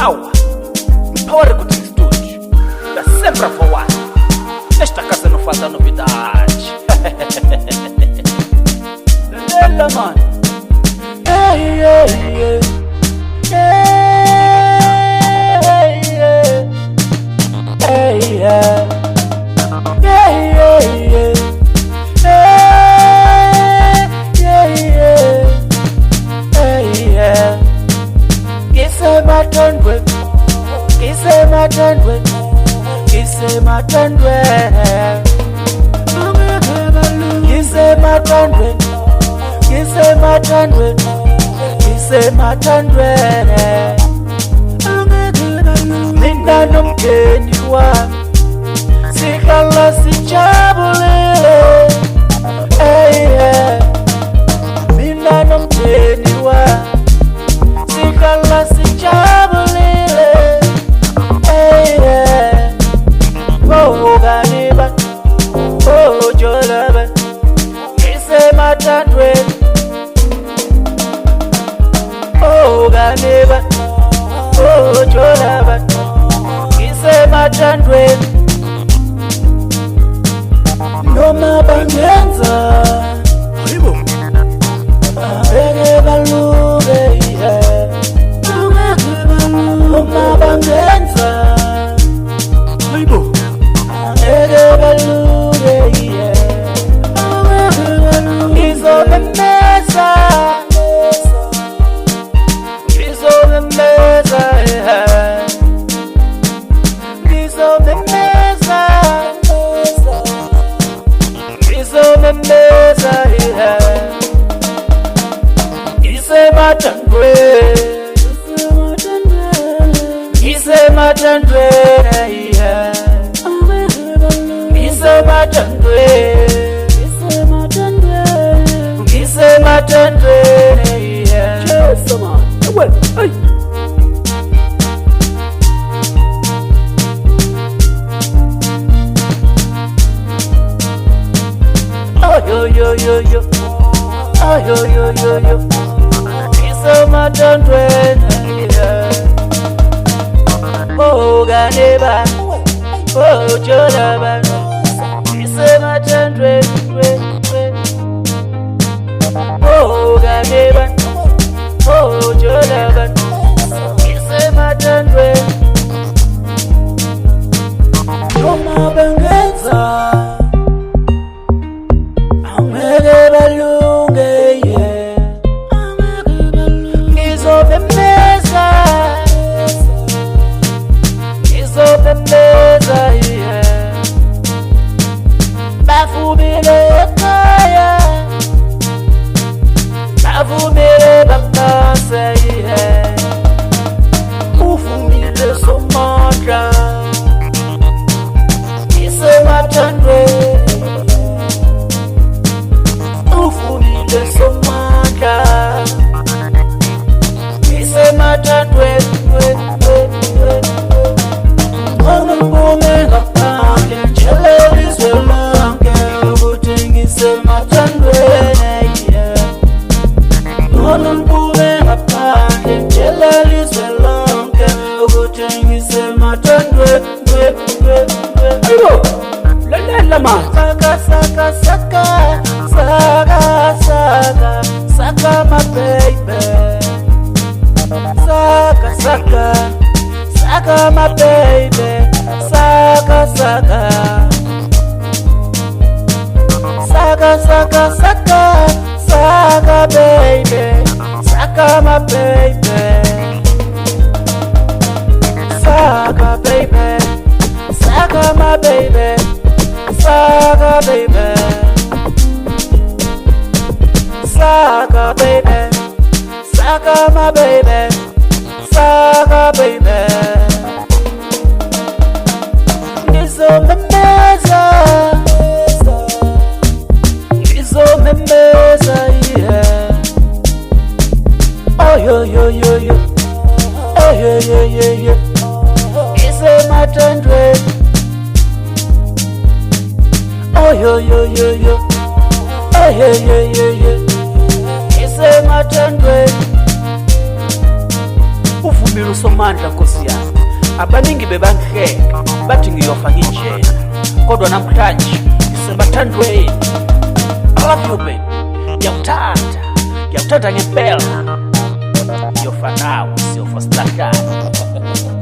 Power Recording Studio, da sempre a voar. Nesta casa não falta novidade. Lela, mano. Hey, hey, hey. Hey, hey, hey. Hey, hey, hey. Mina nomgeni wami sihlala sijabulile. Mina nomgeni wami sihlala sijabulile. Oh ganiba, oh jolaba, ngisemathandweni. Oh ganiba, oh jolaba, ngisemathandweni. Noma bangenza hayibo angeke balunge, noma bangenza hayibo angeke balunge. Ngizomemeza, ngizomemeza, ngizomemeza, ngizomemeza, ngisemathandweni, ngisemathandweni, ngisemathandweni, ngisemathandweni. Yes, man. Well, hey. Oh yo yo yo yo, oh yo yo yo yo, ngisemathandweni. Oh ganiba, oh jolaba, ngisemathandweni. Oh ganiba, oh jolaba, ngisemathandweni. Noma bangenza angeke balunge, ngizomemeza, ngizomemeza, bafumile ekhaya, bavumile bamase, uvumile somandla, ngisemathandweni. Uvumile somandla, ngisemathandweni. Ngiphume ngaphandle ngitshela izwe lonke ukuthi ngisemathandweni. Ngiphume ngaphandle ngitshela izwe lonke ukuthi ngisemathandweni. Lalela manje. Saka saka saka saka saka saka my baby. Saka saka saka my baby. Saka saka saka saka saka saka baby. Saka my baby. Saka baby. Saka my baby. Saka baby. Saka baby. Saka my baby. Saka baby. Ngizomemeza, ngizomemeza, oh yo yo yo yo, oh yo yo yo yo, ngisemathandweni. Oh yo yo yo yo, oh yo yo yo yo, ngisemathandweni. somandla nkosi yami. Abaningi bebangihlenga bathi ngiyofa nginjena, kodwa namhlanje ngisebathandweni. I love you baby, ngiyakuthanda ngempela. Ngiyofa nawe, siyofa silahlane.